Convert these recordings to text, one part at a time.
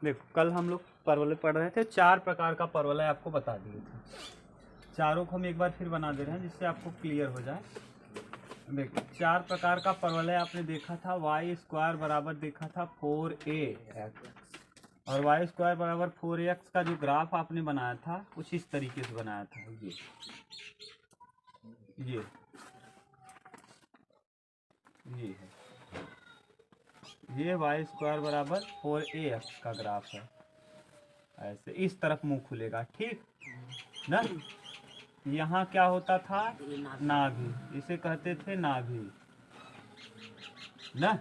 देखो कल हम लोग परवलय पढ़ रहे थे, 4 प्रकार का परवलय आपको बता दिए थे। चारों को हम एक बार फिर बना दे रहे हैं जिससे आपको क्लियर हो जाए। देखो 4 प्रकार का परवलय आपने देखा था। वाई स्क्वायर बराबर देखा था 4ax, और वाई स्क्वायर बराबर 4ax का जो ग्राफ आपने बनाया था कुछ इस तरीके से बनाया था। ये है, ये वाई स्क्वायर बराबर 4ax का ग्राफ है। ऐसे इस तरफ मुंह खुलेगा, ठीक ना। यहाँ क्या होता था, नाभि, इसे कहते थे नाभि ना।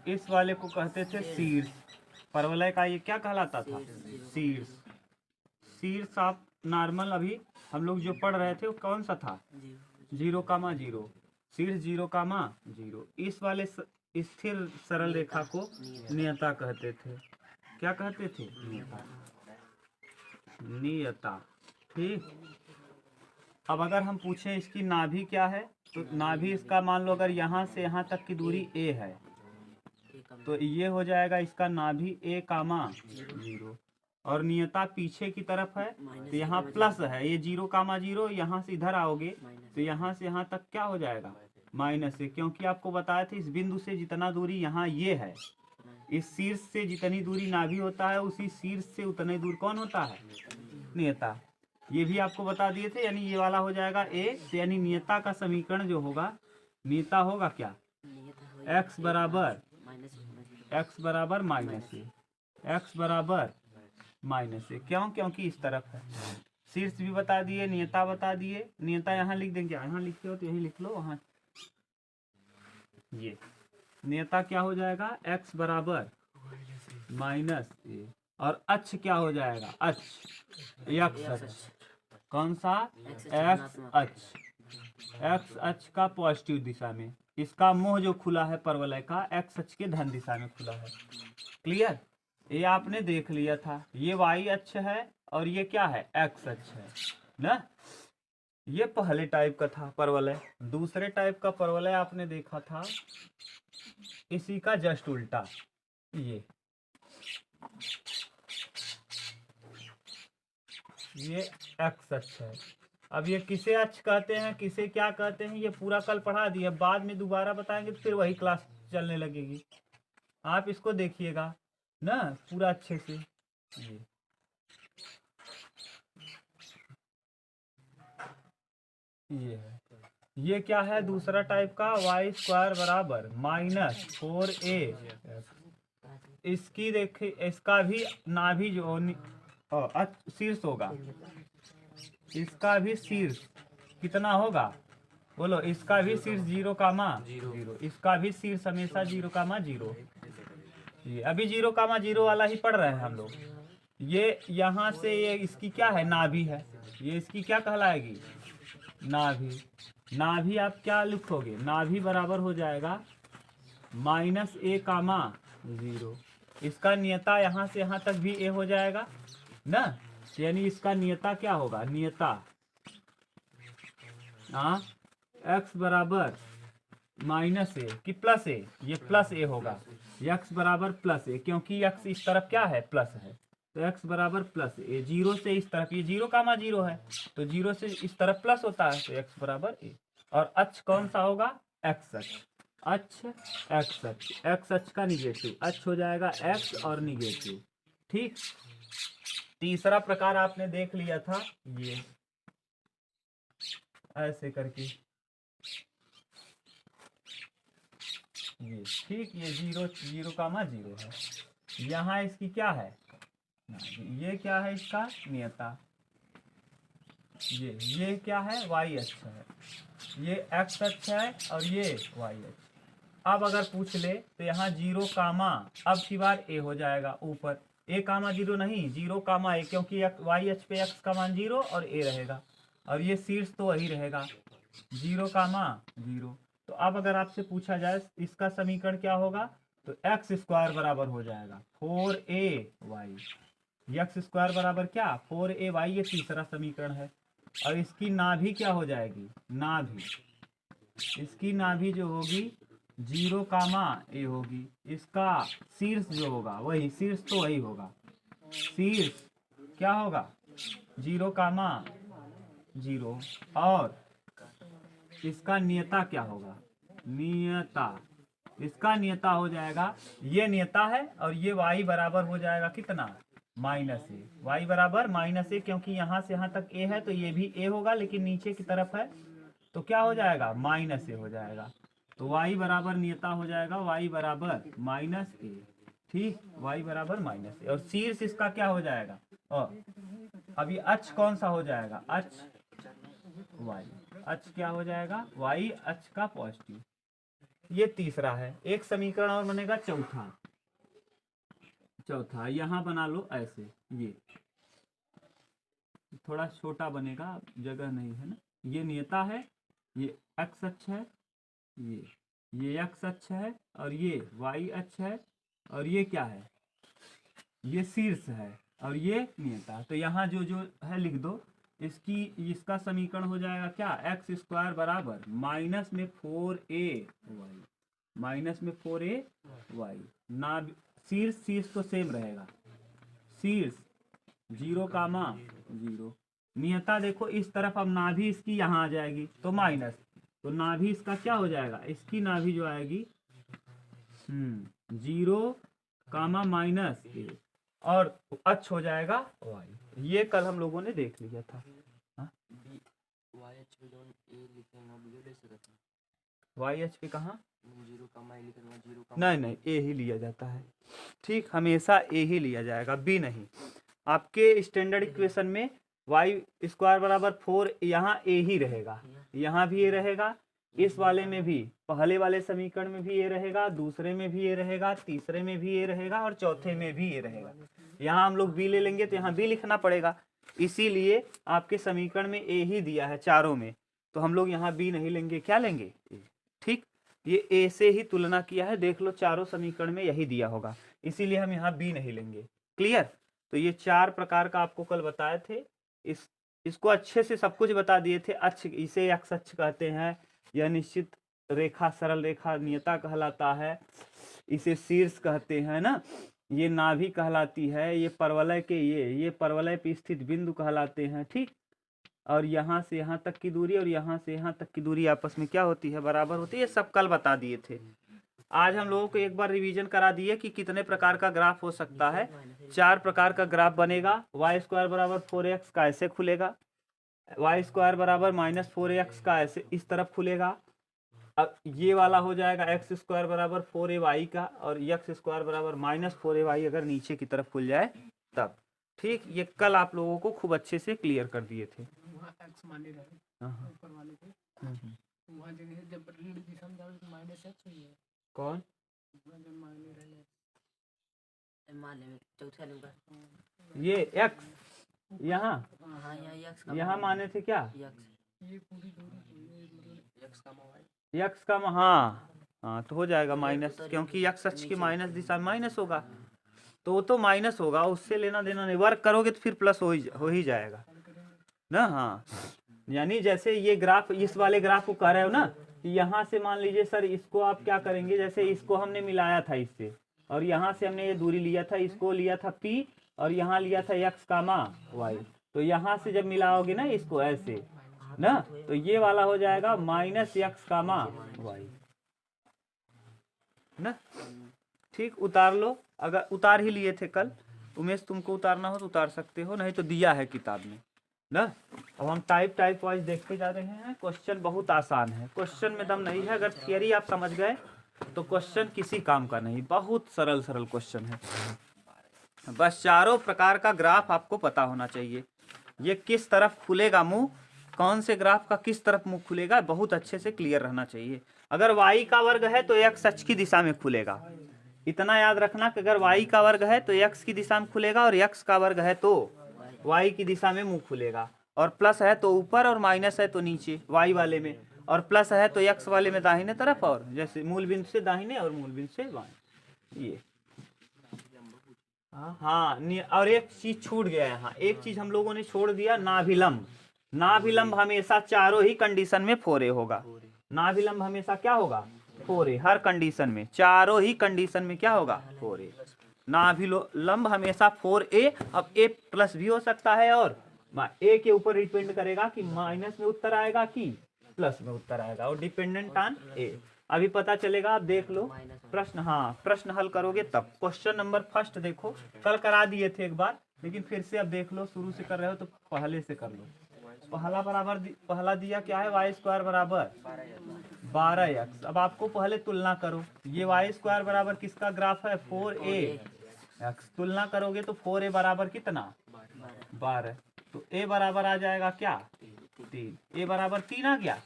इस वाले को कहते थे शीर्ष। परवलय का ये क्या कहलाता था, शीर्ष। शीर्ष आप नॉर्मल अभी हम लोग जो पढ़ रहे थे वो कौन सा था, 0,0। शीर्ष 0,0। इस वाले स्थिर सरल रेखा को नियता कहते थे। क्या कहते थे, नियता, नियता, ठीक। अब अगर हम पूछें इसकी नाभि क्या है, तो नाभि इसका मान लो अगर यहाँ से यहाँ तक की दूरी a है, तो ये हो जाएगा इसका नाभि a,0। और नियता पीछे की तरफ है तो यहाँ प्लस है, ये 0,0। यहाँ से इधर आओगे तो यहाँ से यहाँ तक क्या हो जाएगा, माइनस है, क्योंकि आपको बताया था इस बिंदु से जितना दूरी यहाँ ये है, इस शीर्ष से जितनी दूरी नाभि होता है उसी शीर्ष से उतनी दूर कौन होता है, नियता। ये भी आपको बता दिए थे, यानी ये वाला हो जाएगा a, तो यानी नियता का समीकरण जो होगा, नियता होगा क्या, x बराबर माइनस ए, x बराबर माइनस ए। क्यों, क्योंकि इस तरफ है। शीर्ष भी बता दिए, नियता बता दिए। नियता यहाँ लिख देंगे, यहाँ लिखते हो तो यही लिख लो, वहाँ ये नियता क्या हो जाएगा, x बराबर माइनस ए, और अक्ष क्या हो जाएगा, अक्ष, x अक्ष, कौन सा, x अक्ष। x अक्ष का पॉजिटिव दिशा में, इसका मुंह जो खुला है परवलय का x अक्ष के धन दिशा में खुला है। क्लियर, ये आपने देख लिया था। ये y अक्ष है और ये क्या है, x अक्ष है ना। ये पहले टाइप का था परवलय। दूसरे टाइप का परवलय आपने देखा था इसी का जस्ट उल्टा, ये x अक्ष है। अब ये किसे अक्ष कहते हैं, किसे क्या कहते हैं, ये पूरा कल पढ़ा दिया, बाद में दोबारा बताएंगे तो फिर वही क्लास चलने लगेगी। आप इसको देखिएगा ना पूरा अच्छे से। ये है, ये क्या है, दूसरा टाइप का, वाई स्क्वायर बराबर माइनस 4a। इसकी देखिए, इसका भी नाभि जो शीर्ष होगा, इसका भी शीर्ष कितना होगा, बोलो, इसका भी शीर्ष 0,0। इसका भी शीर्ष हमेशा 0,0। ये अभी 0,0 वाला ही पढ़ रहे हैं हम लोग। ये यहाँ से ये इसकी क्या है, नाभि है, ये इसकी क्या कहलाएगी, नाभि। नाभि आप क्या लिखोगे, नाभि बराबर हो जाएगा -a,0। इसका नियता यहाँ से यहाँ तक भी a हो जाएगा ना, यानी इसका नियता क्या होगा, नियता x बराबर -a कि +a, ये +a होगा, x बराबर +a, क्योंकि x इस तरफ क्या है, प्लस है, तो x बराबर +a। 0 से इस तरफ, ये 0,0 है तो 0 से इस तरफ प्लस होता है, तो x बराबर a। और अक्ष कौन सा होगा, x अक्ष, अक्ष x अक्ष, x अक्ष का निगेटिव, अक्ष हो जाएगा x और निगेटिव, ठीक। तीसरा प्रकार आपने देख लिया था, ये ऐसे करके, ये ठीक, ये 0,0 है। यहाँ इसकी क्या है, ये क्या है, इसका नियता, ये क्या है, y अक्ष है, ये x अक्ष है और ये y अक्ष। अब अगर पूछ ले तो यहाँ 0, अब की बार a हो जाएगा ऊपर, a,0 नहीं, 0,a, क्योंकि y अक्ष पे x का मान 0 और a रहेगा, और ये शीर्ष तो वही रहेगा 0,0। तो अब अगर आपसे पूछा जाए इसका समीकरण क्या होगा, तो x स्क्वायर बराबर हो जाएगा 4ay। x स्क्वायर बराबर क्या, 4ay, ये तीसरा समीकरण है। और इसकी नाभि क्या हो जाएगी, नाभि, इसकी नाभि जो होगी 0,a होगी। इसका शीर्ष जो होगा वही, शीर्ष तो वही होगा, शीर्ष क्या होगा 0, 0 और इसका नियता क्या होगा नियता, इसका नियता हो जाएगा ये नियता है और ये y बराबर हो जाएगा कितना -a, y बराबर -a, क्योंकि यहाँ से यहाँ तक a है तो ये भी a होगा लेकिन नीचे की तरफ है तो क्या हो जाएगा -a हो जाएगा। तो y बराबर नियता हो जाएगा y बराबर -a, ठीक, y बराबर -a और शीर्ष इसका क्या हो जाएगा और अभी अक्ष कौन सा हो जाएगा अक्ष y, अक्ष क्या हो जाएगा y अक्ष का पॉजिटिव। ये तीसरा है। एक समीकरण और बनेगा चौथा यहाँ बना लो ऐसे, ये थोड़ा छोटा बनेगा जगह नहीं है ना। ये नियता है, ये x अक्ष है, ये x अक्ष है और ये y अक्ष है और ये क्या है ये शीर्ष है और ये नियता। तो यहाँ जो जो है लिख दो। इसका समीकरण हो जाएगा क्या x² बराबर -4ay ना शीर्ष तो सेम रहेगा, शीर्ष 0, 0 नियता देखो इस तरफ, अब नाभि इसकी यहाँ आ जाएगी तो माइनस, तो नाभि इसका क्या हो जाएगा इसकी नाभि जो आएगी 0, -a और अक्ष हो जाएगा y। ये कल हम लोगों ने देख लिया था। y h पे कहाँ नहीं a ही लिया जाता है, ठीक, हमेशा a ही लिया जाएगा b नहीं। आपके स्टैंडर्ड इक्वेशन में y² बराबर 4 यहाँ a ही रहेगा, यहाँ भी a रहेगा, इस वाले में भी पहले वाले समीकरण में भी a रहेगा, दूसरे में भी a रहेगा, तीसरे में भी a रहेगा और चौथे में भी a रहेगा। यहाँ हम लोग b ले लेंगे तो यहाँ b लिखना पड़ेगा, इसीलिए आपके समीकरण में a ही दिया है चारों में, तो हम लोग यहाँ b नहीं लेंगे, क्या लेंगे a, ठीक। ये a से ही तुलना किया है, देख लो चारों समीकरण में यही दिया होगा, इसीलिए हम यहाँ b नहीं लेंगे। क्लियर। तो ये 4 प्रकार का आपको कल बताए थे, इसको अच्छे से सब कुछ बता दिए थे। अक्ष इसे x अक्ष कहते हैं, यह निश्चित रेखा सरल रेखा नियता कहलाता है, इसे शीर्ष कहते हैं ना, ये नाभि कहलाती है, ये परवलय के ये परवलय पे स्थित बिंदु कहलाते हैं, ठीक। और यहाँ से यहाँ तक की दूरी और यहाँ से यहाँ तक की दूरी आपस में क्या होती है बराबर होती है, ये सब कल बता दिए थे। आज हम लोगों को एक बार रिवीजन करा दिए कि कितने प्रकार का ग्राफ हो सकता है। 4 प्रकार का ग्राफ बनेगा। y² बराबर 4x का ऐसे खुलेगा, y² बराबर -4x का ऐसे इस तरफ खुलेगा। अब ये वाला हो जाएगा x² बराबर 4ay का, और x² बराबर -4ay अगर नीचे की तरफ खुल जाए तब, ठीक। ये कल आप लोगों को खूब अच्छे से क्लियर कर दिए थे। कौन ये x यहाँ माने थे क्या x का हाँ तो हो जाएगा माइनस, क्योंकि x अक्ष की माइनस दिशा माइनस होगा, तो वो तो माइनस होगा, उससे लेना देना नहीं। वर्क करोगे तो फिर प्लस हो ही जाएगा ना। हाँ, यानी जैसे ये ग्राफ, इस वाले ग्राफ को कह रहे हो ना, यहाँ से मान लीजिए सर इसको आप क्या करेंगे, जैसे इसको हमने मिलाया था इससे, और यहाँ से हमने ये दूरी लिया था, इसको लिया था p और यहाँ लिया था x, y, तो यहाँ से जब मिलाओगे ना इसको ऐसे ना, तो ये वाला हो जाएगा -x, y ना, ठीक। उतार लो, अगर उतार ही लिए थे कल, उमेश तुमको उतारना हो तो उतार सकते हो, नहीं तो दिया है किताब में ना। अब हम टाइप वाइज देखते जा रहे हैं। क्वेश्चन बहुत आसान है, क्वेश्चन में दम नहीं है, अगर थियरी आप समझ गए तो क्वेश्चन किसी काम का नहीं, बहुत सरल क्वेश्चन है। बस चारों प्रकार का ग्राफ आपको पता होना चाहिए। ये किस तरफ खुलेगा मुंह, कौन से ग्राफ का किस तरफ मुंह खुलेगा, बहुत अच्छे से क्लियर रहना चाहिए। अगर y का वर्ग है तो x अक्ष की दिशा में खुलेगा, इतना याद रखना कि अगर y का वर्ग है तो x की दिशा में खुलेगा, और x का वर्ग है तो y की दिशा में मुंह खुलेगा, और प्लस है तो ऊपर और माइनस है तो नीचे y वाले में, और प्लस है तो x वाले में दाहिने तरफ, और जैसे मूल बिंदु से दाहिने और मूल बिंदु से बाएं। ये हाँ, और एक चीज छूट गया यहाँ, एक चीज हम लोगों ने छोड़ दिया, नाभिलंब। नाभिलंब हमेशा चारों ही कंडीशन में 4a होगा। नाभिलंब हमेशा क्या होगा 4a, हर कंडीशन में, चारों ही कंडीशन में क्या होगा 4a। नाभि लंब हमेशा 4a, अब a प्लस भी हो सकता है और a के ऊपर डिपेंड करेगा कि माइनस में उत्तर आएगा कि प्लस में उत्तर आएगा, और डिपेंडेंट ऑन a। अभी पता चलेगा, आप देख लो प्रश्न। हाँ, प्रश्न हल करोगे तब। क्वेश्चन नंबर फर्स्ट देखो, कल करा दिए थे एक बार, लेकिन फिर से अब देख लो, शुरू से कर रहे हो तो पहले से कर लो। पहला दिया क्या है, वाई स्क्वायर बराबर 12x। अब आपको पहले तुलना करो, ये वाई स्क्वायर बराबर किसका ग्राफ है, 4ax। तुलना करोगे तो 4a बराबर कितना, 12, तो a बराबर आ जाएगा क्या, 3। a बराबर 3 आ गया,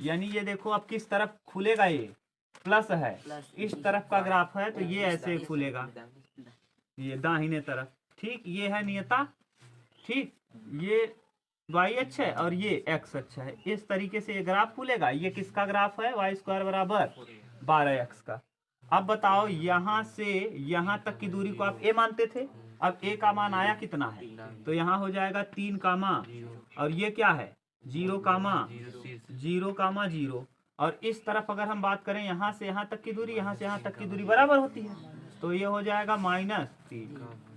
यानी ये देखो अब किस तरफ खुलेगा, ये प्लस है, इस तरफ का ग्राफ है तो ये ऐसे खुलेगा, ये दाहिने तरफ। ठीक, ये है नियता। ठीक, ये वाई अच्छा है और ये एक्स अच्छा है, इस तरीके से ये ग्राफ खुलेगा। ये किसका ग्राफ है, वाई स्क्वायर बराबर 12x का। अब बताओ, यहाँ से यहाँ तक की दूरी को आप a मानते थे, अब a का मान आया कितना है, तो यहाँ हो जाएगा 3 कामा, और ये क्या है 0 कामा 0, और इस तरफ अगर हम बात करें यहाँ से यहाँ तक की दूरी, यहाँ से यहाँ तक की दूरी बराबर होती है, तो ये हो जाएगा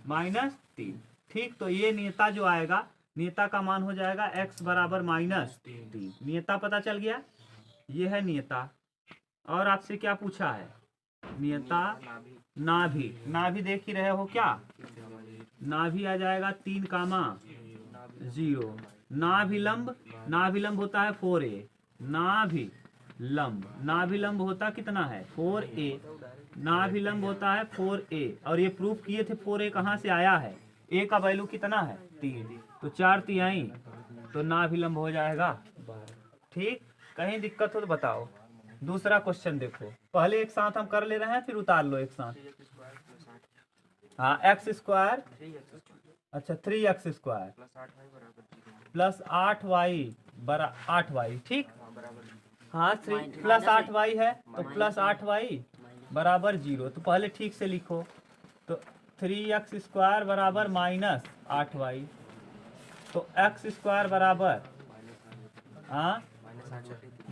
-3। ठीक, तो ये नियता जो आएगा, नियता का मान हो जाएगा x बराबर -3। नियता पता चल गया, ये है नियता। और आपसे क्या पूछा है, नियता नाभि देख ही रहे हो क्या, नाभि आ जाएगा 3 कामा 0। नाभि लंब होता है 4a, नाभि लंब होता कितना है 4a, नाभि लंब होता है 4a, और ये प्रूफ किए थे 4a कहाँ से आया है, a का वैल्यू कितना है 3, तो 4×3, तो नाभि लंब हो जाएगा 12। ठीक, कहीं दिक्कत हो तो बताओ। दूसरा क्वेश्चन देखो, पहले एक साथ हम कर ले रहे हैं, फिर उतार लो एक साथ। हाँ, x स्क्वायर, अच्छा 3x स्क्वायर प्लस 8y बरा 8y। ठीक, हाँ, 3 प्लस 8y है, तो प्लस 8y बराबर 0। तो पहले ठीक से लिखो, तो 3x स्क्वायर बराबर -8y, तो x स्क्वायर बराबर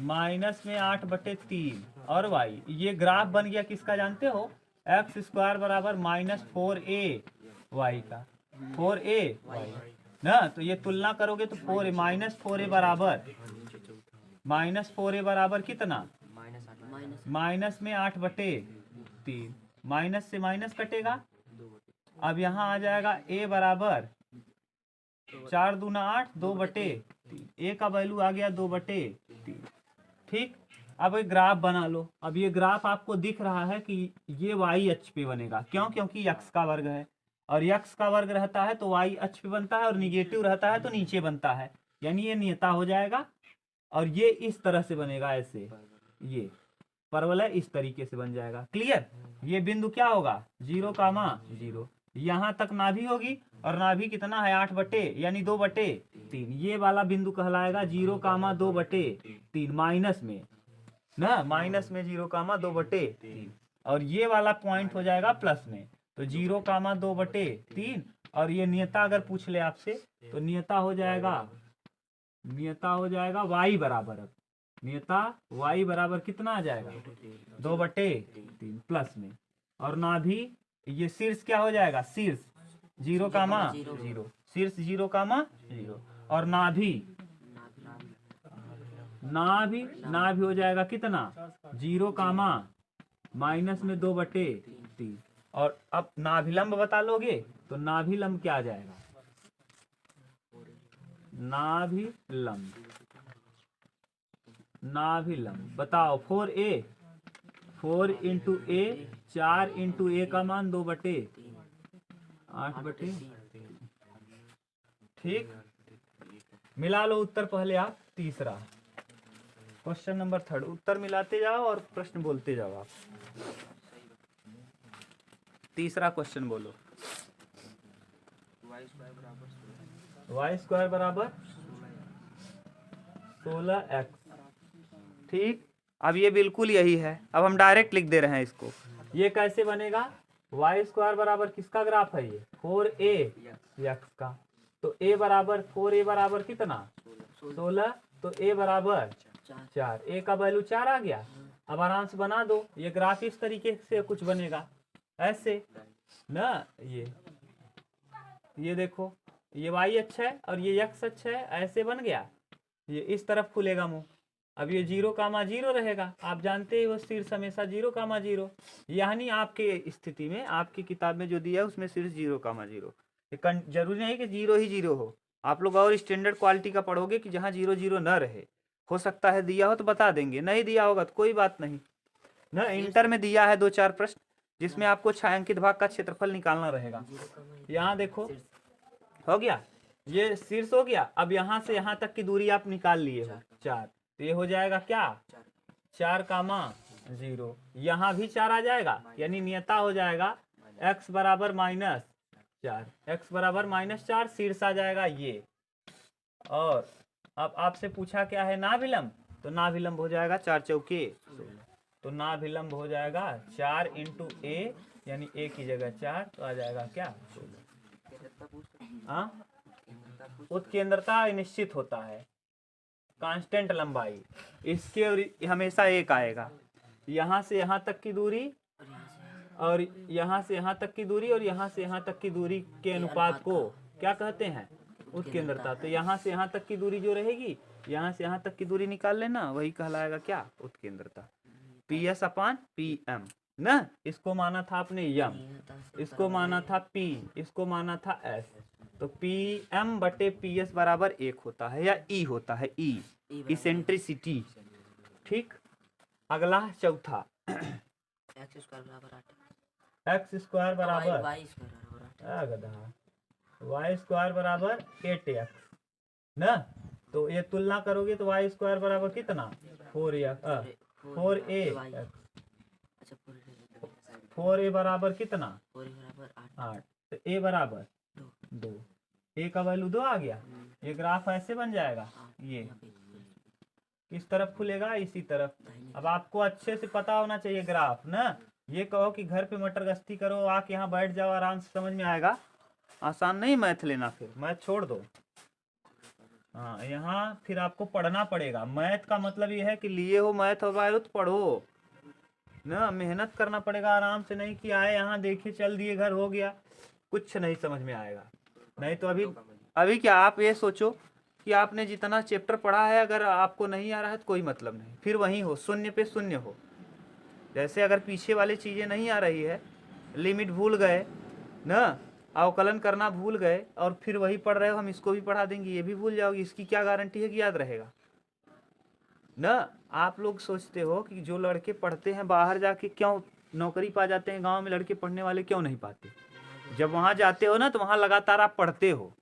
माइनस में 8/3 और y, ये ग्राफ बन गया किसका जानते हो, x स्क्वायर बराबर -4a y का, 4a ना। तो ये तुलना करोगे तो 4a बराबर कितना, माइनस में 8/3, माइनस से माइनस कटेगा। अब यहाँ आ जाएगा a बराबर 4 दूना 8, 2/3, a का वैल्यू आ गया 2/3। ठीक, अब एक ग्राफ बना लो। अब ये ग्राफ आपको दिख रहा है कि ये y अक्ष पे बनेगा, क्यों, क्योंकि x का वर्ग है, और x का वर्ग रहता है तो y अक्ष पे बनता है, और निगेटिव रहता है तो नीचे बनता है, यानी ये नियता हो जाएगा। और ये इस तरह से बनेगा, ऐसे ये परवलय इस तरीके से बन जाएगा। क्लियर, ये बिंदु क्या होगा 0, यहाँ तक नाभि होगी, और नाभि कितना है 8 यानी 2/3, ये वाला बिंदु कहलाएगा 0, 2/3, माइनस में ना, माइनस में 0, 2/3, और ये वाला पॉइंट हो जाएगा प्लस में, तो 0, 2/3। और ये नियता अगर पूछ ले आपसे, तो नियता हो जाएगा y बराबर, अब नियता y बराबर कितना आ जाएगा 2/3 प्लस में, और नाभि ये शीर्ष क्या हो जाएगा, शीर्ष 0, शीर्ष 0, और नाभि हो जाएगा कितना 0, माइनस में 2/3। और अब नाभिलंब बता लोगे, तो नाभिलंब क्या आ जाएगा, नाभिलंब बताओ 4a, 4 × a, 4 × a का मान 2/8/। ठीक, मिला लो उत्तर पहले आप। तीसरा क्वेश्चन नंबर 3, उत्तर मिलाते जाओ और प्रश्न बोलते जाओ आप। तीसरा क्वेश्चन बोलो, y स्क्वायर बराबर 16x। ठीक, अब ये बिल्कुल यही है, अब हम डायरेक्ट लिख दे रहे हैं इसको। ये कैसे बनेगा, y स्क्वायर बराबर किसका ग्राफ है, ये 4ax का, तो a बराबर 4a बराबर कितना 16, तो a बराबर 4, a का वैल्यू 4 आ गया। अब आराम से बना दो, ये ग्राफ इस तरीके से कुछ बनेगा, ऐसे ना। ये देखो, ये y अच्छा है और ये x अच्छा है, ऐसे बन गया। ये इस तरफ खुलेगा मुंह। अब ये 0,0 रहेगा। आप जानते ही वो शीर्ष हमेशा 0,0, यानी आपके स्थिति में आपकी किताब में जो दिया है उसमें शीर्ष 0,0। जरूरी नहीं कि 0 ही 0 हो। आप लोग और स्टैंडर्ड क्वालिटी का पढ़ोगे कि जहाँ 0 0 न रहे। हो सकता है दिया हो तो बता देंगे, नहीं दिया होगा तो कोई बात नहीं ना। इंटर में दिया है 2-4 प्रश्न जिसमें आपको छायांकित भाग का क्षेत्रफल निकालना रहेगा। यहाँ देखो, हो गया, ये शीर्ष हो गया। अब यहाँ से यहाँ तक की दूरी आप निकाल लिए हो 4, तो ये हो जाएगा क्या, 4,0। यहाँ भी 4 आ जाएगा, यानी नियता हो जाएगा x बराबर -4। x बराबर -4 शीर्ष आ जाएगा ये। और अब आपसे पूछा क्या है, नाभिलंब, तो नाभिलंब हो जाएगा 4 चौके 16। तो नाभिलंब हो जाएगा 4 × a, यानी a की जगह 4, तो आ जाएगा क्या, 16। उत्केंद्रता निश्चित होता है, कांस्टेंट लंबाई इसके, और हमेशा 1 आएगा। यहाँ से यहाँ तक की दूरी और यहाँ से यहाँ तक की दूरी और यहाँ से यहाँ तक की दूरी के अनुपात को क्या कहते हैं, उत्केंद्रता। तो यहाँ से यहाँ तक की दूरी जो रहेगी, यहाँ से यहाँ तक की दूरी निकाल लेना, वही कहलाएगा क्या, उत्केंद्रता। PS/PM ना। इसको माना था आपने यम, इसको माना था P, इसको माना था S। तो PM/PS बराबर 1 होता है या E होता है, E इसेंट्रिसिटी। ठीक, अगला चौथा, x स्क्वायर बराबर y स्क्वायर बराबर 8x ना। तो ये तुलना करोगे तो y स्क्वायर बराबर कितना, 4a बराबर कितना, 8। तो a बराबर 2, a का वैल्यू 2 आ गया। ये ग्राफ ऐसे बन जाएगा, ये किस तरफ खुलेगा, इसी तरफ। अब आपको अच्छे से पता होना चाहिए ग्राफ ना। ये कहो कि घर पे मटर गश्ती करो, आके यहाँ बैठ जाओ, आराम से समझ में आएगा। आसान नहीं मैथ लेना, फिर मैथ छोड़ दो। हाँ, यहाँ फिर आपको पढ़ना पड़ेगा। मैथ का मतलब ये है कि लिए हो मैथ हो तो पढ़ो ना, मेहनत करना पड़ेगा आराम से। नहीं कि आए यहाँ देखे चल दिए घर हो गया, कुछ नहीं समझ में आएगा। नहीं तो अभी क्या, आप ये सोचो कि आपने जितना चैप्टर पढ़ा है, अगर आपको नहीं आ रहा है तो कोई मतलब नहीं, फिर वहीं हो, शून्य पे शून्य हो। जैसे अगर पीछे वाली चीज़ें नहीं आ रही है, लिमिट भूल गए ना, अवकलन करना भूल गए, और फिर वही पढ़ रहे हो, हम इसको भी पढ़ा देंगे, ये भी भूल जाओगे, इसकी क्या गारंटी है कि याद रहेगा ना। आप लोग सोचते हो कि जो लड़के पढ़ते हैं बाहर जाके क्यों नौकरी पा जाते हैं, गांव में लड़के पढ़ने वाले क्यों नहीं पाते। जब वहां जाते हो ना, तो वहां लगातार आप पढ़ते हो,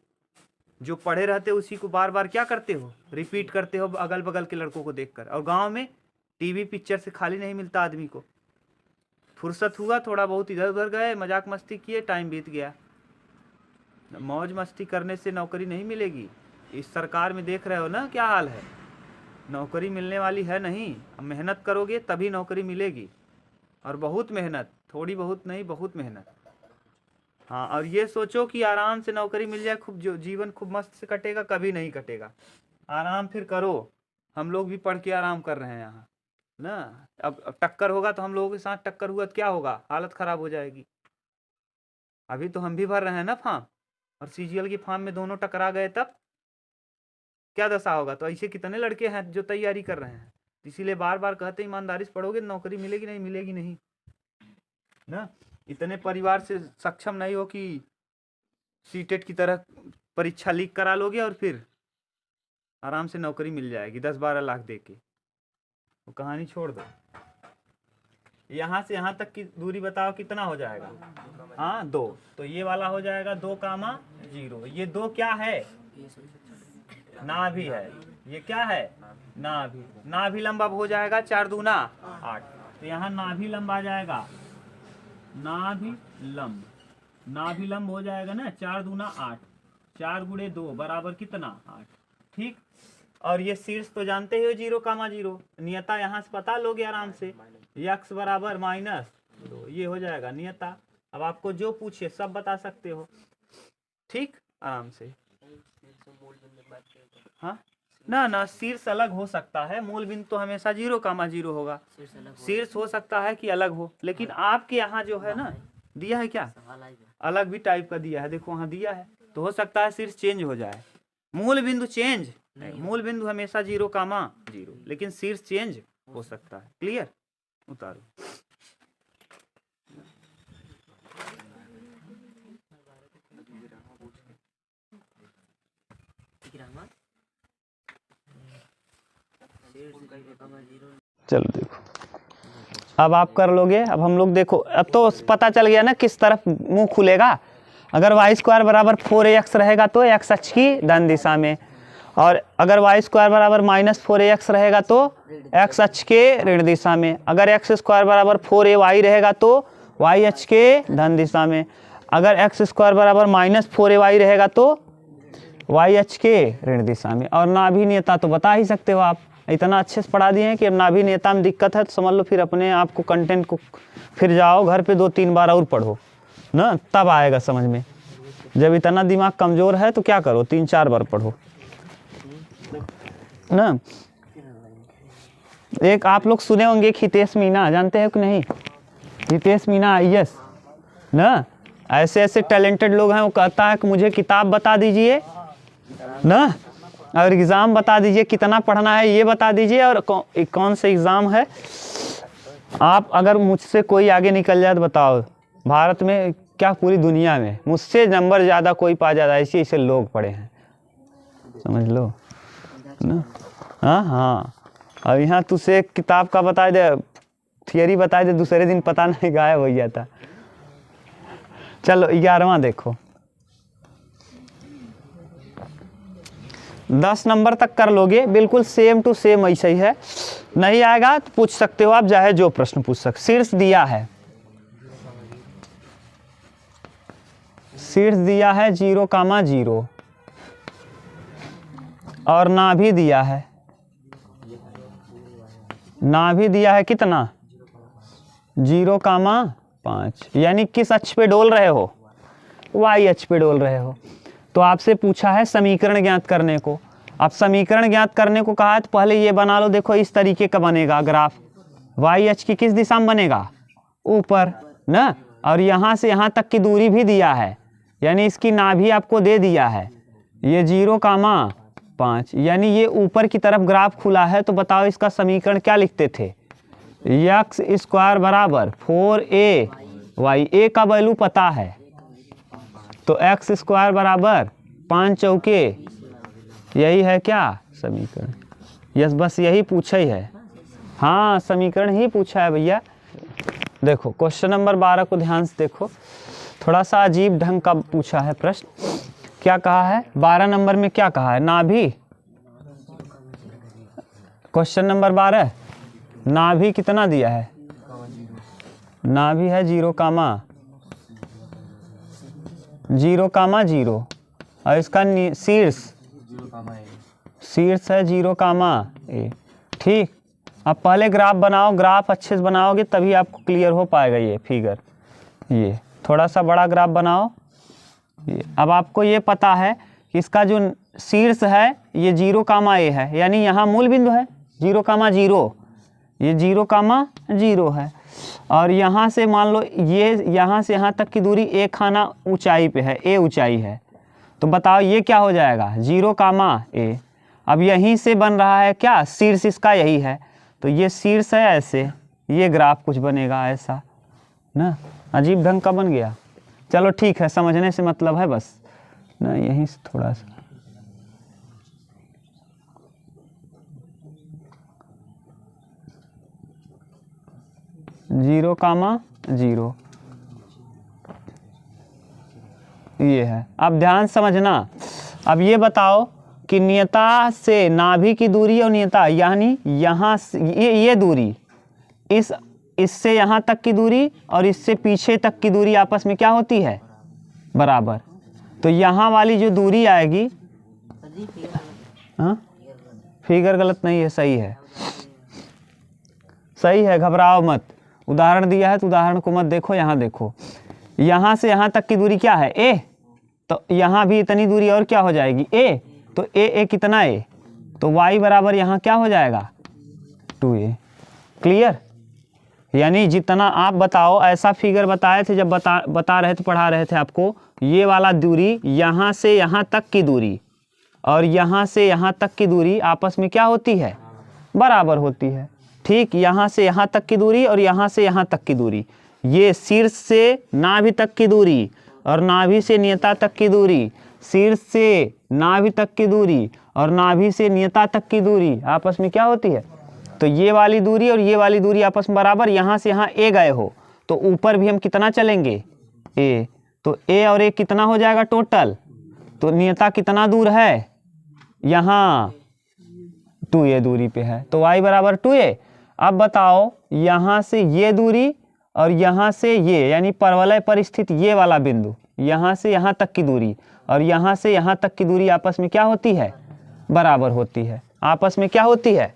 जो पढ़े रहते हो उसी को बार बार क्या करते हो, रिपीट करते हो अगल बगल के लड़कों को देखकर। और गांव में टीवी पिक्चर से खाली नहीं मिलता आदमी को। फुर्सत हुआ थोड़ा बहुत इधर उधर गए, मजाक मस्ती किए, टाइम बीत गया। मौज मस्ती करने से नौकरी नहीं मिलेगी। इस सरकार में देख रहे हो ना क्या हाल है, नौकरी मिलने वाली है नहीं। अब मेहनत करोगे तभी नौकरी मिलेगी, और बहुत मेहनत, थोड़ी बहुत नहीं, बहुत मेहनत। हाँ, और ये सोचो कि आराम से नौकरी मिल जाए, खूब जो जीवन खूब मस्त से कटेगा, कभी नहीं कटेगा। आराम फिर करो, हम लोग भी पढ़ के आराम कर रहे हैं यहाँ ना। अब टक्कर होगा तो हम लोगों के साथ टक्कर हुआ तो क्या होगा, हालत खराब हो जाएगी। अभी तो हम भी भर रहे हैं ना फॉर्म, और CGL की फॉर्म में दोनों टकरा गए तब क्या दशा होगा। तो ऐसे कितने लड़के हैं जो तैयारी कर रहे हैं। इसीलिए बार बार कहते हैं ईमानदारी से पढ़ोगे नौकरी मिलेगी नहीं, मिलेगी नहीं ना। इतने परिवार से सक्षम नहीं हो कि सीटेट की तरह परीक्षा लीक करा लोगे और फिर आराम से नौकरी मिल जाएगी 10-12 लाख दे के। वो कहानी छोड़ दो। यहाँ से यहाँ तक की दूरी बताओ कितना हो जाएगा, हाँ 2। तो ये वाला हो जाएगा 2,0। ये 2 क्या है, नाभि है। ये क्या है, नाभि। नाभि लंब अब हो जाएगा 4 दूना 8। तो यहाँ नाभि लंब आ जाएगा, नाभि लंब, नाभि लंब हो जाएगा ना 4 दूना 8, 4 × 2 बराबर कितना, 8। ठीक, और ये शीर्ष तो जानते हो 0,0, नियता यहाँ से पता लोगे आराम से, x बराबर -2, ये हो जाएगा नियता। अब आपको जो पूछे सब बता सकते हो, ठीक, आराम से। हाँ ना, शीर्ष अलग हो सकता है, मूल बिंदु तो हमेशा 0,0 होगा। शीर्ष हो सकता है कि अलग हो, लेकिन आपके यहाँ जो है ना, दिया है क्या, अलग भी टाइप का दिया है, देखो वहाँ दिया है। तो हो सकता है शीर्ष चेंज हो जाए, मूल बिंदु चेंज, मूल बिंदु हमेशा 0,0, लेकिन शीर्ष चेंज हो सकता है। क्लियर, उतारो। चलो देखो, अब आप कर लोगे। अब हम लोग देखो, अब तो पता चल गया ना किस तरफ मुंह खुलेगा। अगर y² बराबर 4ax रहेगा तो x अक्ष की धन दिशा में, और अगर y² बराबर -4ax रहेगा तो x अक्ष के ऋण दिशा में। अगर x² बराबर 4ay रहेगा तो y अक्ष के धन दिशा में। अगर x² बराबर -4ay रहेगा तो y अक्ष के ऋण दिशा में। और नाभि नेता तो बता ही सकते हो आप, इतना अच्छे से पढ़ा दिए हैं कि अब नाभि नेता में दिक्कत है तो समझ लो, फिर अपने आप को कंटेंट को फिर जाओ घर पे 2-3 बार और पढ़ो ना, तब आएगा समझ में। जब इतना दिमाग कमज़ोर है तो क्या करो, 3-4 बार पढ़ो ना। एक आप लोग सुने होंगे हितेश मीना, जानते हैं कि नहीं? हितेश मीना IAS ना, ऐसे ऐसे टैलेंटेड लोग हैं। वो कहता है कि मुझे किताब बता दीजिए ना, और एग्ज़ाम बता दीजिए, कितना पढ़ना है ये बता दीजिए, और कौन सा एग्ज़ाम है। आप अगर मुझसे कोई आगे निकल जाए तो बताओ, भारत में क्या पूरी दुनिया में मुझसे नंबर ज़्यादा कोई पा जाता है, ऐसे ऐसे लोग पढ़े हैं, समझ लो ना। हाँ हाँ, और यहाँ तुझसे एक किताब का बता दे, थियरी बता दे, दूसरे दिन पता नहीं गायब हो जाता। चलो 11वां देखो, 10 नंबर तक कर लोगे, बिल्कुल सेम टू सेम ऐसा ही है। नहीं आएगा तो पूछ सकते हो आप, चाहे जो प्रश्न पूछ सकते। शीर्ष दिया है, शीर्ष दिया है 0,0, और नाभि दिया है, नाभि दिया है कितना, 0,5। यानी किस अक्ष पे डोल रहे हो, y अक्ष पे डोल रहे हो। तो आपसे पूछा है समीकरण ज्ञात करने को। अब समीकरण ज्ञात करने को कहा है तो पहले ये बना लो। देखो इस तरीके का बनेगा ग्राफ, y अक्ष की किस दिशा में बनेगा, ऊपर ना, और यहाँ से यहाँ तक की दूरी भी दिया है, यानी इसकी नाभि आपको दे दिया है, ये 0,5, यानी ये ऊपर की तरफ ग्राफ खुला है। तो बताओ इसका समीकरण क्या लिखते थे, x² बराबर 4ay, a का वैल्यू पता है, तो x² बराबर 5 चौके, यही है क्या समीकरण। यस, बस यही पूछा ही है, हाँ समीकरण ही पूछा है भैया। देखो क्वेश्चन नंबर 12 को ध्यान से देखो, थोड़ा सा अजीब ढंग का पूछा है प्रश्न। क्या कहा है 12 नंबर में, क्या कहा है, नाभि, क्वेश्चन नंबर 12, नाभि कितना दिया है, नाभि है 0,0, और इसका शीर्ष, शीर्ष है 0,a। ठीक, अब पहले ग्राफ बनाओ, ग्राफ अच्छे से बनाओगे तभी आपको क्लियर हो पाएगा ये फिगर। ये थोड़ा सा बड़ा ग्राफ बनाओ। ये अब आपको ये पता है कि इसका जो शीर्ष है ये 0,a है, यानी यहाँ मूल बिंदु है 0,0, ये 0,0 है। और यहाँ से मान लो ये यहाँ से यहाँ तक की दूरी a खाना ऊंचाई पे है, a ऊंचाई है, तो बताओ ये क्या हो जाएगा 0,a। अब यहीं से बन रहा है क्या, शीर्ष इसका यही है, तो ये शीर्ष है, ऐसे ये ग्राफ कुछ बनेगा ऐसा ना, अजीब ढंग का बन गया। चलो ठीक है, समझने से मतलब है बस ना, यहीं से थोड़ा सा जीरो कामा जीरो, ये है। अब ध्यान समझना, अब ये बताओ कि नियता से नाभि की दूरी और नियता, यानी यहाँ ये दूरी, इससे यहाँ तक की दूरी और इससे पीछे तक की दूरी आपस में क्या होती है, बराबर। तो यहाँ वाली जो दूरी आएगी, हाँ फिगर गलत नहीं है, सही है, सही है, घबराओ मत। उदाहरण दिया है तो उदाहरण को मत देखो, यहाँ देखो, यहाँ से यहाँ तक की दूरी क्या है a, तो यहाँ भी इतनी दूरी और क्या हो जाएगी a, तो a कितना a, तो y बराबर यहाँ क्या हो जाएगा 2a। क्लियर, यानी जितना आप बताओ, ऐसा फिगर बताए थे जब बता रहे थे, पढ़ा रहे थे आपको, ये वाला दूरी यहाँ से यहाँ तक की दूरी और यहाँ से यहाँ तक की दूरी आपस में क्या होती है, बराबर होती है। ठीक, यहाँ से यहाँ तक की दूरी और यहाँ से यहाँ तक की दूरी, ये शीर्ष से नाभि तक की दूरी और नाभि से नियता तक की दूरी, शीर्ष से नाभि तक की दूरी और नाभि से नियता तक की दूरी आपस में क्या होती है, तो ये वाली दूरी और ये वाली दूरी आपस में बराबर। यहाँ से यहाँ ए गए हो तो ऊपर भी हम कितना चलेंगे, ए, तो ए और ए कितना हो जाएगा टोटल, तो नियता कितना दूर है, यहाँ 2a दूरी पे है, तो y बराबर 2a। अब बताओ यहाँ से ये दूरी और यहाँ से ये, यानी परवलय पर स्थित ये वाला बिंदु, यहाँ से यहाँ तक की दूरी और यहाँ से यहाँ तक की दूरी आपस में क्या होती है, बराबर होती है, आपस में क्या होती है,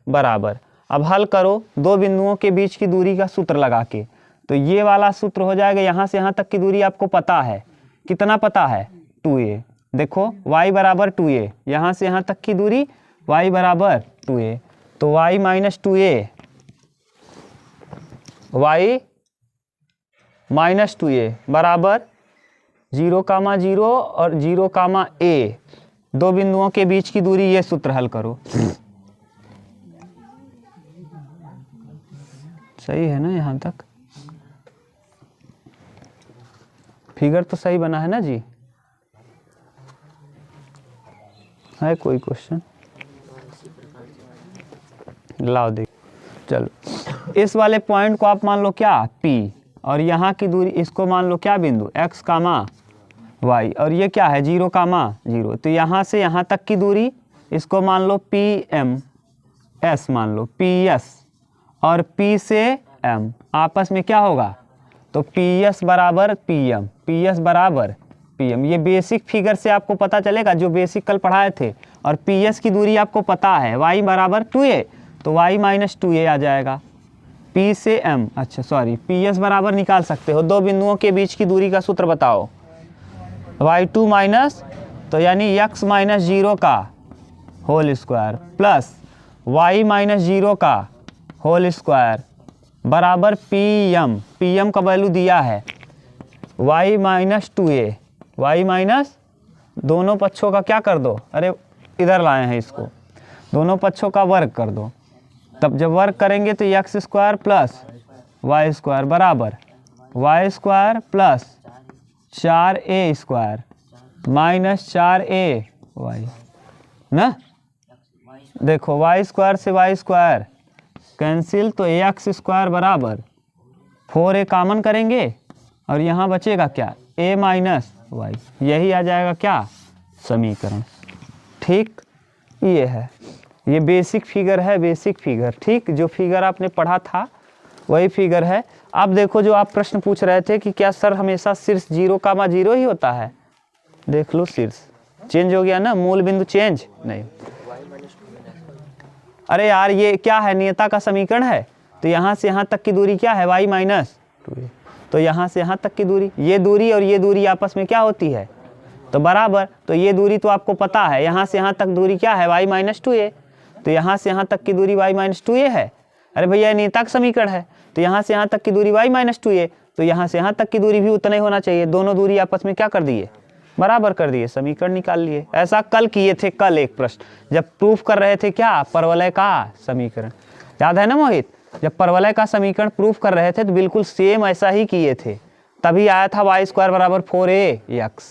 बराबर। अब हल करो दो बिंदुओं के बीच की दूरी का सूत्र लगा के, तो ये वाला सूत्र हो जाएगा, यहाँ से यहाँ तक की दूरी आपको पता है, कितना पता है, 2a। देखो y बराबर 2a, यहाँ से यहाँ तक की दूरी y बराबर 2a, तो y minus 2a, y minus 2a बराबर 0,0 और 0,a, दो बिंदुओं के बीच की दूरी, ये सूत्र हल करो। सही है ना, यहाँ तक फिगर तो सही बना है ना जी, है कोई क्वेश्चन, लाओ देख। चलो इस वाले पॉइंट को आप मान लो क्या P, और यहाँ की दूरी इसको मान लो क्या बिंदु x, y, और ये क्या है 0,0, तो यहाँ से यहाँ तक की दूरी इसको मान लो PM, S मान लो PS, और P से M आपस में क्या होगा, तो PS बराबर PM, PS बराबर PM। ये बेसिक फिगर से आपको पता चलेगा, जो बेसिक कल पढ़ाए थे, और PS की दूरी आपको पता है y बराबर 2a, तो y माइनस 2a आ जाएगा। P से M, अच्छा सॉरी, PS बराबर निकाल सकते हो, दो बिंदुओं के बीच की दूरी का सूत्र बताओ, y2 माइनस, तो यानी x माइनस 0 का whole square plus y minus 0 का होल स्क्वायर बराबर PM, PM का वैल्यू दिया है y minus 2a, y minus, दोनों पक्षों का क्या कर दो, अरे इधर लाए हैं इसको, दोनों पक्षों का वर्ग कर दो, तब जब वर्ग करेंगे तो x square plus y square बराबर y square plus 4a square minus 4a y ना। देखो y स्क्वायर से y स्क्वायर कैंसिल, तो x स्क्वायर बराबर 4a कॉमन करेंगे और यहाँ बचेगा क्या, a माइनस y, यही आ जाएगा क्या समीकरण। ठीक, ये है, ये बेसिक फिगर है, बेसिक फिगर। ठीक, जो फिगर आपने पढ़ा था वही फिगर है। अब देखो जो आप प्रश्न पूछ रहे थे कि क्या सर हमेशा शीर्ष 0,0 ही होता है, देख लो शीर्ष चेंज हो गया ना, मूल बिंदु चेंज नहीं। अरे यार ये क्या है, नियता का समीकरण है, तो यहाँ से यहाँ तक की दूरी क्या है, y माइनस 2a, तो यहाँ से यहाँ तक की दूरी, ये दूरी और ये दूरी आपस में क्या होती है, तो बराबर, तो ये दूरी तो आपको पता है, यहाँ से यहाँ तक दूरी क्या है, y माइनस 2a, तो यहाँ से यहाँ तक की दूरी y माइनस 2a है। अरे भैया नियता का समीकरण है, तो यहाँ से यहाँ तक की दूरी y माइनस 2a, तो यहाँ से यहाँ तक की दूरी भी उतना ही होना चाहिए, दोनों दूरी आपस में क्या कर दिए, बराबर कर दिए, समीकरण निकाल लिए। ऐसा कल किए थे, कल एक प्रश्न जब प्रूफ कर रहे थे क्या, परवलय का समीकरण, याद है ना मोहित, जब परवलय का समीकरण प्रूफ कर रहे थे तो बिल्कुल सेम ऐसा ही किए थे, तभी आया था y स्क्वायर बराबर 4ax।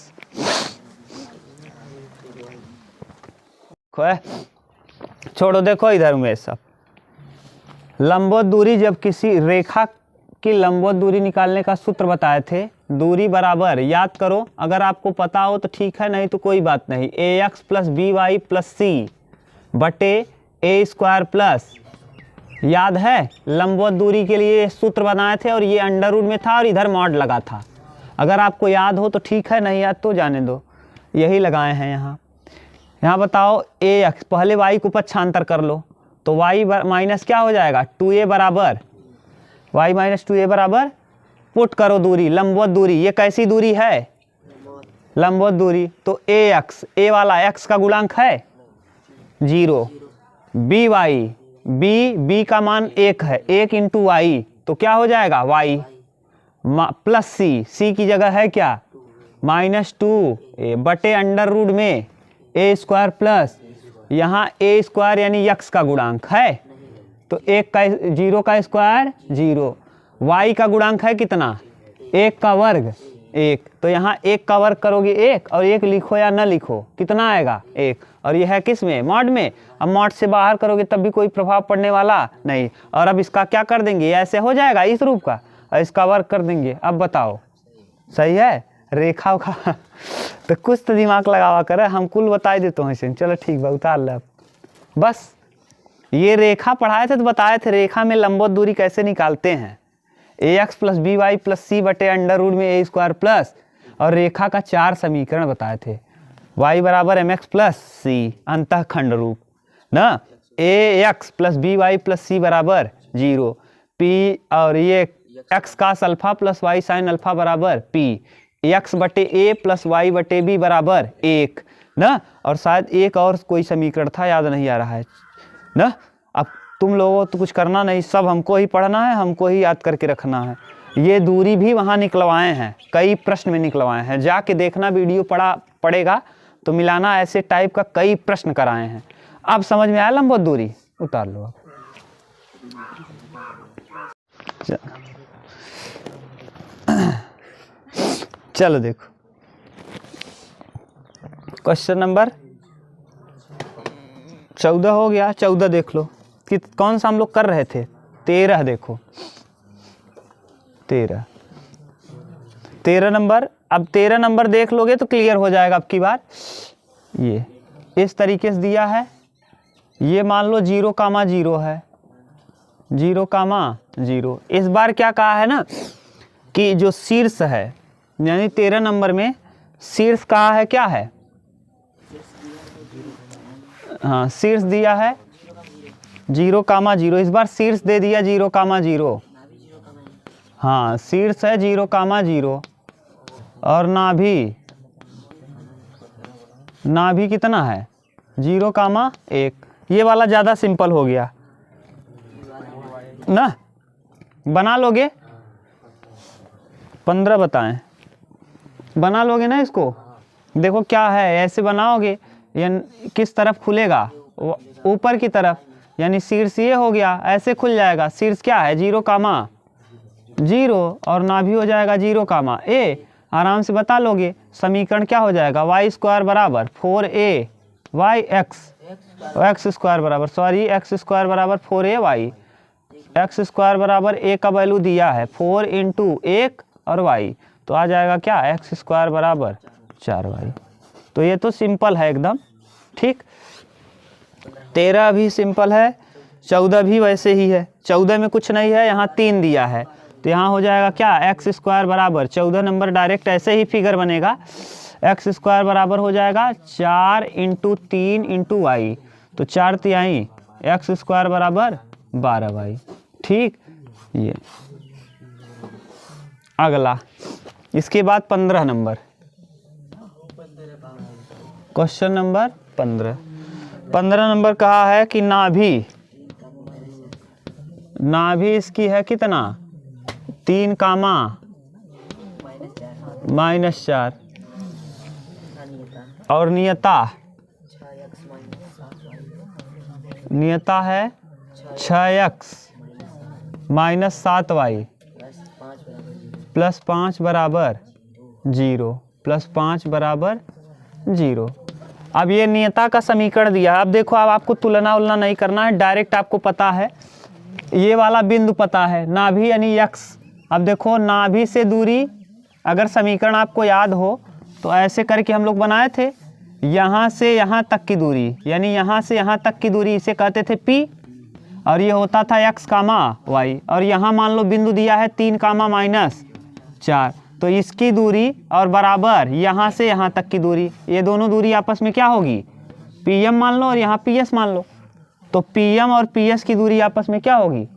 छोड़ो, देखो इधर में सब लंबवत दूरी, जब किसी रेखा की लंबवत दूरी निकालने का सूत्र बताए थे, दूरी बराबर, याद करो, अगर आपको पता हो तो ठीक है, नहीं तो कोई बात नहीं, ax plus by plus c बटे a स्क्वायर प्लस, याद है लंबवत दूरी के लिए सूत्र बनाए थे और ये अंडर रूट में था और इधर मॉड लगा था, अगर आपको याद हो तो ठीक है, नहीं याद तो जाने दो, यही लगाए हैं यहाँ। यहाँ बताओ ax, पहले y को पक्षांतर कर लो, तो y माइनस क्या हो जाएगा 2a बराबर, y माइनस 2a बराबर, पुट करो दूरी, लंबवत दूरी, ये कैसी दूरी है, लंबवत दूरी, तो ax, a वाला x का गुणांक है 0, by, b का मान 1 है, 1 इंटू y, तो क्या हो जाएगा y प्लस सी की जगह है क्या -2 बटे अंडर रूट में ए स्क्वायर प्लस यहाँ ए स्क्वायर यानी यक्स का गुणांक है, तो 0 का स्क्वायर 0, y का गुणांक है कितना 1 का वर्ग 1, तो यहाँ 1 का वर्ग करोगे 1 और 1 लिखो या ना लिखो कितना आएगा 1, और यह है किस में मॉड में। अब मॉड से बाहर करोगे तब भी कोई प्रभाव पड़ने वाला नहीं। और अब इसका क्या कर देंगे, ऐसे हो जाएगा इस रूप का, और इसका वर्ग कर देंगे। अब बताओ सही है रेखा का तो कुछ तो दिमाग लगावा कर, हम कुल बता देते हैं। चलो ठीक बा उतार ले। बस ये रेखा पढ़ाए थे तो बताए थे रेखा में लंबवत दूरी कैसे निकालते हैं, ax plus B Y plus C बटे अंडर रूट में ए स्क्वायर प्लस, और रेखा का 4 समीकरण बताए थे, y बराबर एम एक्स प्लस सी अंतः खंड रूप ना, ax plus B Y plus C बराबर 0, p और ये x cos alpha plus y sine alpha बराबर p, x बटे a प्लस y बटे b बराबर 1 ना, और शायद एक और कोई समीकरण था याद नहीं आ रहा है ना। अब तुम लोगों तो कुछ करना नहीं, सब हमको ही पढ़ना है, हमको ही याद करके रखना है। ये दूरी भी वहाँ निकलवाए हैं, कई प्रश्न में निकलवाए हैं, जाके देखना वीडियो पड़ेगा तो मिलाना ऐसे टाइप का कई प्रश्न कराए हैं। अब समझ में आया लंबवत दूरी, उतार लो अब। चलो देखो क्वेश्चन नंबर 14 हो गया। 14 देख लो कि कौन सा हम लोग कर रहे थे। 13 देखो 13 नंबर। अब 13 नंबर देख लोगे तो क्लियर हो जाएगा अब की बार। ये इस तरीके से दिया है, ये मान लो 0,0 है, 0,0। इस बार क्या कहा है ना कि जो शीर्ष है, यानी 13 नंबर में शीर्ष कहा है क्या है, हाँ शीर्ष दिया है 0,0। इस बार शीर्ष दे दिया 0,0, हाँ शीर्ष है 0,0 और नाभि कितना है 0,1। ये वाला ज़्यादा सिंपल हो गया ना, बना लोगे 15 बताएं, बना लोगे ना इसको। देखो क्या है, ऐसे बनाओगे या किस तरफ खुलेगा, ऊपर की तरफ, यानी शीर्ष ये हो गया, ऐसे खुल जाएगा। शीर्ष क्या है 0,0 और नाभि हो जाएगा 0,a। आराम से बता लोगे। समीकरण क्या हो जाएगा, y स्क्वायर बराबर 4a y x, x square बराबर x स्क्वायर बराबर 4a y, x स्क्वायर बराबर a का वैल्यू दिया है 4 × 1 और y, तो आ जाएगा क्या x स्क्वायर बराबर 4y। तो ये तो सिंपल है एकदम ठीक। 13 भी सिंपल है, 14 भी वैसे ही है। 14 में कुछ नहीं है, यहाँ 3 दिया है, तो यहाँ हो जाएगा क्या x स्क्वायर बराबर 14 नंबर डायरेक्ट ऐसे ही फिगर बनेगा, x स्क्वायर बराबर हो जाएगा 4 × 3 × y, तो 4 तिहाई x स्क्वायर बराबर 12y ठीक। ये अगला, इसके बाद 15 नंबर, क्वेश्चन नंबर 15 नंबर कहा है कि नाभि इसकी है कितना 3, -4 और नियता है 6x - 7y +5 बराबर 0, +5 बराबर 0। अब ये नियता का समीकरण दिया है। अब देखो, अब आपको तुलना उलना नहीं करना है, डायरेक्ट आपको पता है, ये वाला बिंदु पता है नाभि यानी x। अब देखो नाभि से दूरी, अगर समीकरण आपको याद हो तो ऐसे करके हम लोग बनाए थे, यहाँ से यहाँ तक की दूरी, यानी यहाँ से यहाँ तक की दूरी इसे कहते थे p, और ये होता था x, y, और यहाँ मान लो बिंदु दिया है 3, -4, तो इसकी दूरी और बराबर यहाँ से यहाँ तक की दूरी, ये दोनों दूरी आपस में क्या होगी pm मान लो और यहाँ ps मान लो, तो pm और ps की दूरी आपस में क्या होगी,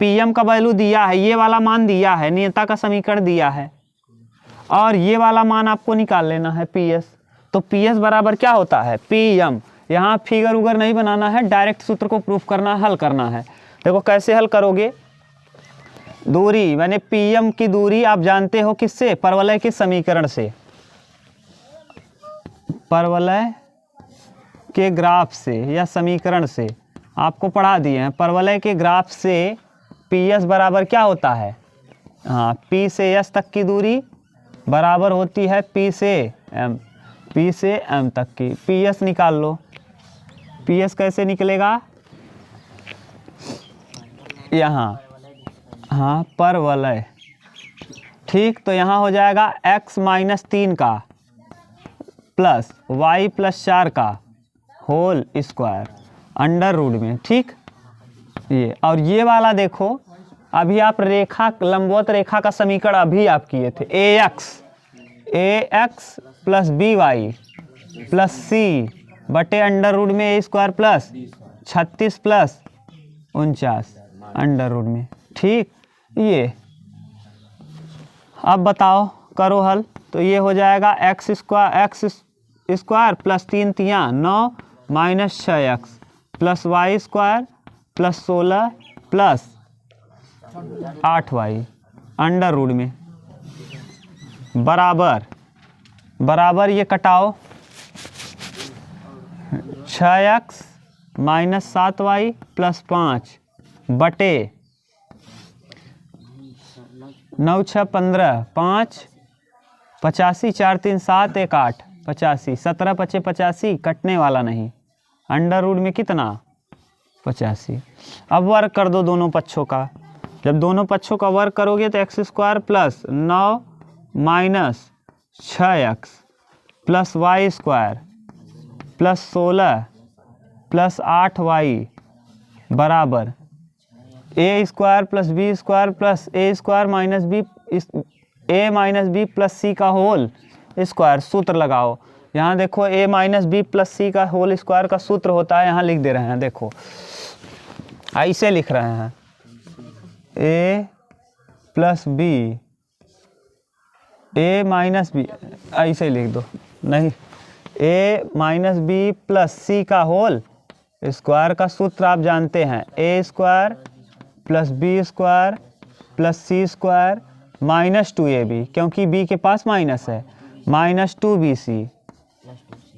pm का वैल्यू दिया है, ये वाला मान दिया है, नियता का समीकरण दिया है, और ये वाला मान आपको निकाल लेना है ps। तो ps बराबर क्या होता है pm। यहाँ फिगर उगर नहीं बनाना है, डायरेक्ट सूत्र को प्रूफ करना, हल करना है। देखो कैसे हल करोगे, दूरी मैंने PM की दूरी आप जानते हो किससे, परवलय के समीकरण से, परवलय के ग्राफ से या समीकरण से आपको पढ़ा दिए हैं। परवलय के ग्राफ से PS बराबर क्या होता है, हाँ P से S तक की दूरी बराबर होती है P से M तक की। PS निकाल लो। PS कैसे निकलेगा, यहाँ, हाँ परवलय, ठीक। तो यहाँ हो जाएगा x - 3 का प्लस y + 4 का होल स्क्वायर अंडर रूट में, ठीक। ये और ये वाला देखो, अभी आप रेखा, लंबवत रेखा का समीकरण अभी आप किए थे, ax + by + c बटे अंडर रूट में a² प्लस 36 + 49 अंडर रूट में, ठीक। ये अब बताओ, करो हल। तो ये हो जाएगा x² + 3 तियाँ 9 - 6x + y² + 16 + 8y under root में बराबर ये कटाओ, 6x - 7y + 5 बटे 9 6 15 5 85 4 3 7 1 8 85 17 5 85 कटने वाला नहीं, अंडर रूट में कितना 85। अब वर्ग कर दो दोनों पक्षों का, जब दोनों पक्षों का वर्ग करोगे तो x² + 9 - 6x + y² + 16 + 8y बराबर a² + b² + a² - b + c का होल स्क्वायर। सूत्र लगाओ, यहाँ देखो a - b + c का होल स्क्वायर का सूत्र होता है, यहाँ लिख दे रहे हैं, देखो ऐसे लिख रहे हैं, a + b ऐसे लिख दो, नहीं a - b + c का होल स्क्वायर का सूत्र आप जानते हैं, a² + b² + c² - 2ab, क्योंकि b के पास माइनस है, -2bc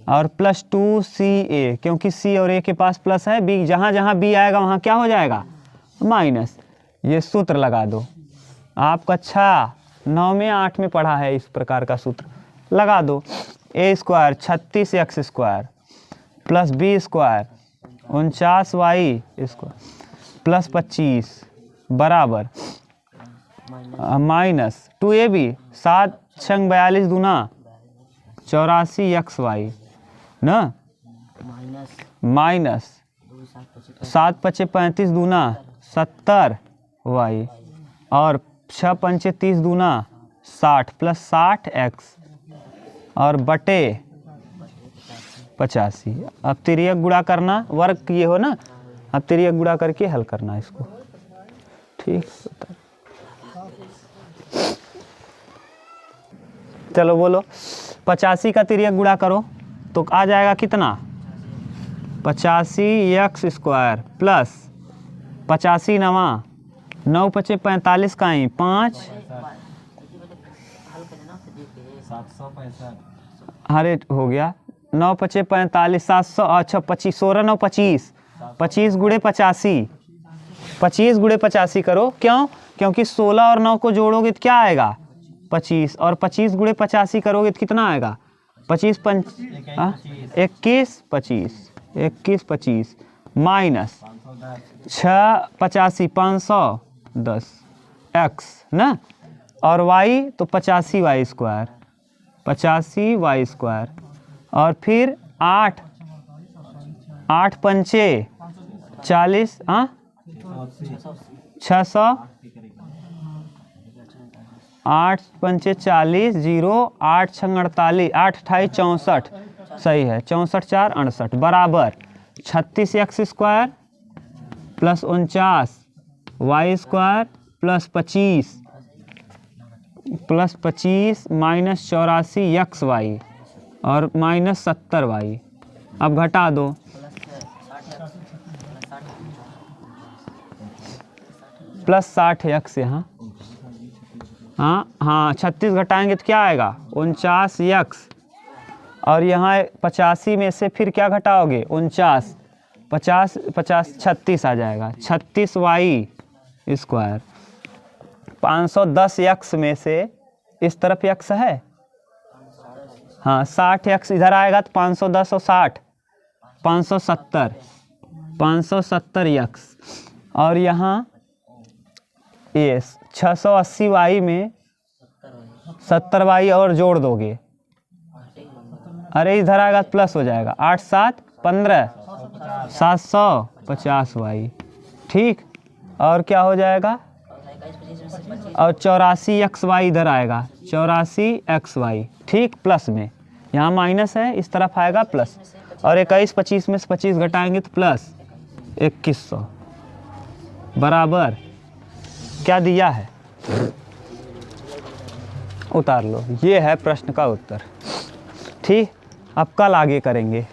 और +2ca, क्योंकि c और a के पास प्लस है, b जहाँ जहाँ b आएगा वहाँ क्या हो जाएगा माइनस। ये सूत्र लगा दो, आप कक्षा 9 में 8 में पढ़ा है इस प्रकार का सूत्र, लगा दो। a² 36x² + b² 49y² + 25 बराबर -2ab 7 6 42 दूना 84xy ना, माइनस 7 5 35 दूना 70y और 6 5 30 दूना 60 + 60x और बटे 85। अब तिर्यक गुणा करना, वर्ग किए हो ना, अब तिर्यक गुणा करके हल करना इसको, ठीक। चलो बोलो, 85 का तिर्यक गुणा करो तो आ जाएगा कितना, 85x² प्लस 85 नवा 9 5 45 का ही 5 अरे हो गया 9 5 45 700 अच्छा 25 16 9 25 25 गुणे 85 25 गुणे 85 करो, क्यों, क्योंकि 16 और 9 को जोड़ोगे तो क्या आएगा 25 और 25 गुणे 85 करोगे तो कितना आएगा 25 5 21 25 माइनस 6 85 510 x ना, और y तो 85y² 85y² और फिर 8 8 पंचे 40 600 8 पंचे 40 0 8 6 48 8 28 64 सही है 64 4 68 बराबर 36x² plus 49y² plus 25 minus 84xy और माइनस 70y। अब घटा दो, प्लस 60x यहाँ हाँ 36 घटाएंगे तो क्या आएगा 49x, और यहाँ 85 में से फिर क्या घटाओगे 49, 50 36 आ जाएगा 36y स्क्वायर। 510x में से इस तरफ x है, हाँ 60x इधर आएगा तो 510 और 60 570x, और यहाँ ये 680y में 70y और जोड़ दोगे, अरे इधर आएगा तो प्लस हो जाएगा 8 7 15 750y। ठीक, और क्या हो जाएगा, और 84xy इधर आएगा 84xy। ठीक, प्लस में, यहाँ माइनस है इस तरफ आएगा प्लस, और 21 25 में से 25 घटाएंगे तो प्लस 2100 बराबर क्या दिया है, उतार लो। ये है प्रश्न का उत्तर। ठीक, अब कल आगे करेंगे।